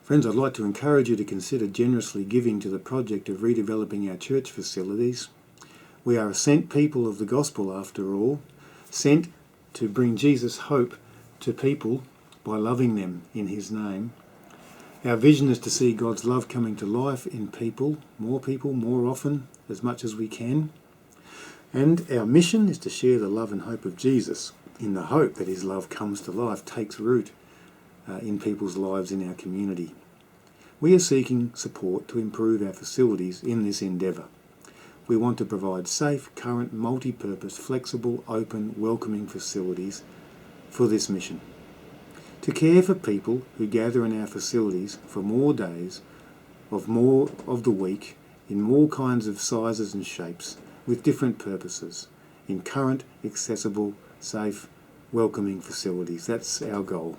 Friends, I'd like to encourage you to consider generously giving to the project of redeveloping our church facilities. We are a sent people of the gospel, after all, sent to bring Jesus' hope to people by loving them in his name. Our vision is to see God's love coming to life in people, more often, as much as we can. And our mission is to share the love and hope of Jesus in the hope that his love comes to life, takes root in people's lives in our community. We are seeking support to improve our facilities in this endeavour. We want to provide safe, current, multi-purpose, flexible, open, welcoming facilities for this mission. To care for people who gather in our facilities for more days of the week, in more kinds of sizes and shapes, with different purposes, in current, accessible, safe, welcoming facilities. That's our goal.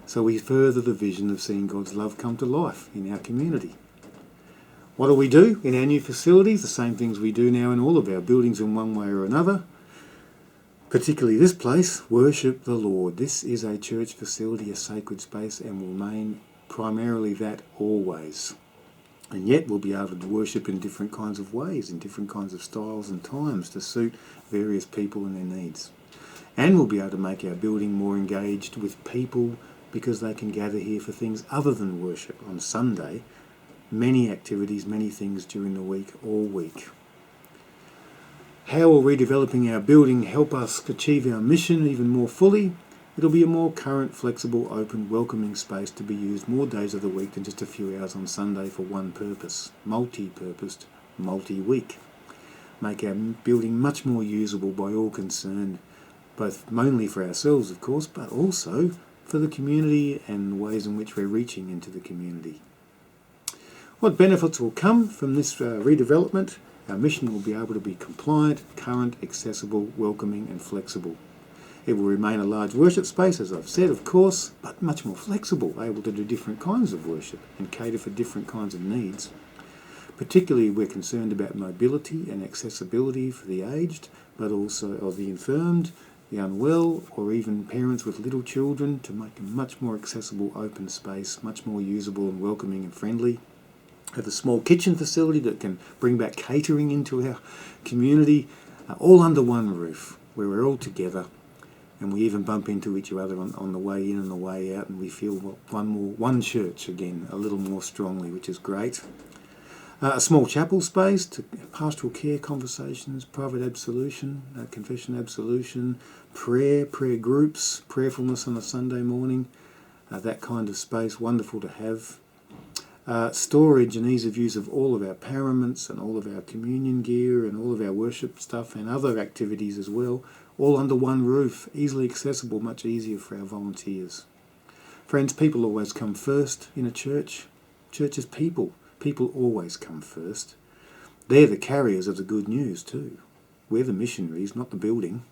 So we further the vision of seeing God's love come to life in our community. What do we do in our new facilities? The same things we do now in all of our buildings in one way or another. Particularly this place, worship the Lord. This is a church facility, a sacred space, and will remain primarily that always. And yet we'll be able to worship in different kinds of ways, in different kinds of styles and times to suit various people and their needs. And we'll be able to make our building more engaged with people because they can gather here for things other than worship. On Sunday, many activities, many things during the week, all week. How will redeveloping our building help us achieve our mission even more fully? It'll be a more current, flexible, open, welcoming space to be used more days of the week than just a few hours on Sunday for one purpose. Multi-purposed, multi-week. Make our building much more usable by all concerned, both mainly for ourselves, of course, but also for the community and ways in which we're reaching into the community. What benefits will come from this redevelopment? Our mission will be able to be compliant, current, accessible, welcoming and flexible. It will remain a large worship space, as I've said, of course, but much more flexible, able to do different kinds of worship and cater for different kinds of needs. Particularly, we're concerned about mobility and accessibility for the aged, but also of the infirmed, the unwell, or even parents with little children, to make a much more accessible open space, much more usable and welcoming and friendly. Have a small kitchen facility that can bring back catering into our community, all under one roof, where we're all together, and we even bump into each other on the way in and the way out, and we feel one church again, a little more strongly, which is great. A small chapel space to pastoral care conversations, private absolution, confession absolution, prayer groups, prayerfulness on a Sunday morning, that kind of space, wonderful to have. Storage and ease of use of all of our paraments and all of our communion gear and all of our worship stuff and other activities as well, all under one roof, easily accessible, much easier for our volunteers. Friends, people always come first in a church. Church is people. People always come first. They're the carriers of the good news too. We're the missionaries, not the building.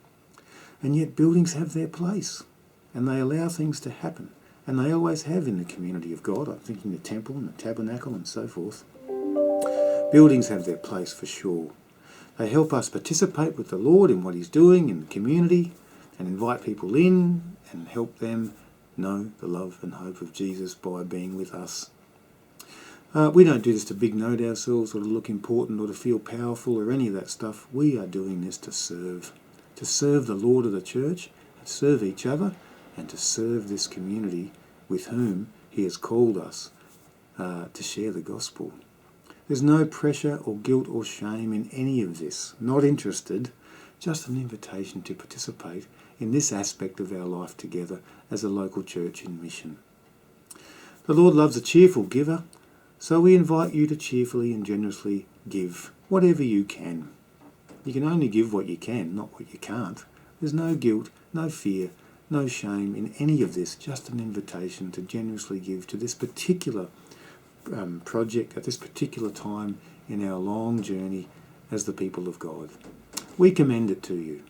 And yet buildings have their place, and they allow things to happen. And they always have in the community of God. I'm thinking the temple and the tabernacle and so forth. Buildings have their place for sure. They help us participate with the Lord in what he's doing in the community and invite people in and help them know the love and hope of Jesus by being with us. We don't do this to big note ourselves or to look important or to feel powerful or any of that stuff. We are doing this to serve the Lord of the church, to serve each other, and to serve this community with whom he has called us to share the gospel. There's no pressure or guilt or shame in any of this. Not interested, just an invitation to participate in this aspect of our life together as a local church in mission. The Lord loves a cheerful giver, so we invite you to cheerfully and generously give whatever you can. You can only give what you can, not what you can't. There's no guilt, no fear, no shame in any of this, just an invitation to generously give to this particular project at this particular time in our long journey as the people of God. We commend it to you.